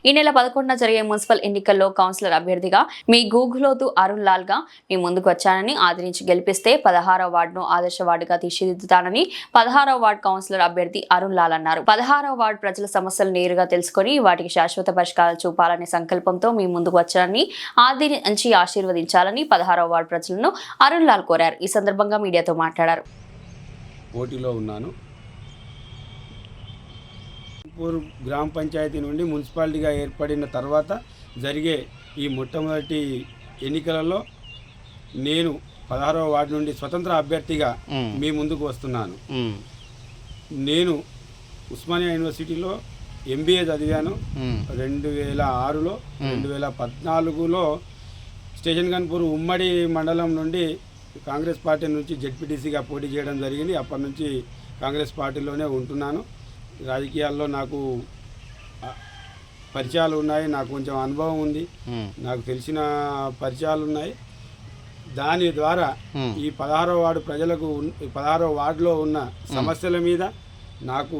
ఈ నెల 11న జరిగే మున్సిపల్ ఎన్నికల్లో కౌన్సిలర్ అభ్యర్థిగా మీ గూగులోతు అరుణ్ లాల్ గా మీ ముందుకు వచ్చానని, ఆదరించి గెలిపిస్తే 16వ వార్డును ఆదర్శ వార్డుగా తీర్చిదిద్దుతానని 16వ వార్డు కౌన్సిలర్ అభ్యర్థి అరుణ్ లాల్ అన్నారు. 16వ వార్డు ప్రజల సమస్యలు నేరుగా తెలుసుకుని వాటికి శాశ్వత పరిష్కారాలు చూపాలనే సంకల్పంతో మీ ముందుకు వచ్చానని, ఆదరించి ఆశీర్వదించాలని 16వ వార్డు ప్రజలను అరుణ్ లాల్ కోరారు. ఈ సందర్భంగా మీడియాతో మాట్లాడారు. పోటీలో ఉన్నాను. గ్రామ పంచాయతీ నుండి మున్సిపాలిటీగా ఏర్పడిన తర్వాత జరిగే ఈ మొట్టమొదటి ఎన్నికలలో నేను 16వ వార్డు నుండి స్వతంత్ర అభ్యర్థిగా మీ ముందుకు వస్తున్నాను. నేను ఉస్మానియా యూనివర్సిటీలో MBA చదివాను. 2006లో 2014లో స్టేషన్ గన్పూర్ ఉమ్మడి మండలం నుండి కాంగ్రెస్ పార్టీ నుంచి జెడ్పీటీసీగా పోటీ చేయడం జరిగింది. అప్పటి నుంచి కాంగ్రెస్ పార్టీలోనే ఉంటున్నాను. రాజకీయాల్లో నాకు పరిచయాలు ఉన్నాయి, నాకు కొంచెం అనుభవం ఉంది, నాకు తెలిసిన పరిచయాలు ఉన్నాయి. దాని ద్వారా ఈ 16వ వార్డు ప్రజలకు 16వ వార్డులో ఉన్న సమస్యల మీద నాకు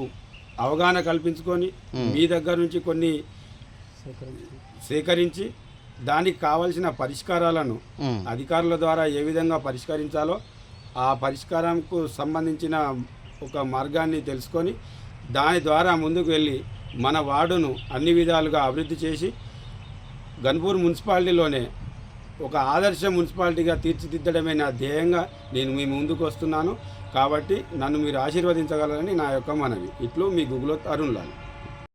అవగాహన కల్పించుకొని మీ దగ్గర నుంచి కొన్ని సేకరించి దానికి కావలసిన పరిష్కారాలను అధికారుల ద్వారా ఏ విధంగా పరిష్కరించాలో ఆ పరిష్కారంకు సంబంధించిన ఒక మార్గాన్ని తెలుసుకొని దాని ద్వారా ముందుకు వెళ్ళి మన వార్డును అన్ని విధాలుగా అభివృద్ధి చేసి గన్పూర్ మున్సిపాలిటీలోనే ఒక ఆదర్శ మున్సిపాలిటీగా తీర్చిదిద్దడమే నా ధ్యేయంగా నేను మీ ముందుకు వస్తున్నాను. కాబట్టి నన్ను మీరు ఆశీర్వదించగలరని నా యొక్క మనవి. ఇట్లు మీ గూగులోతు అరుణ్ లాల్.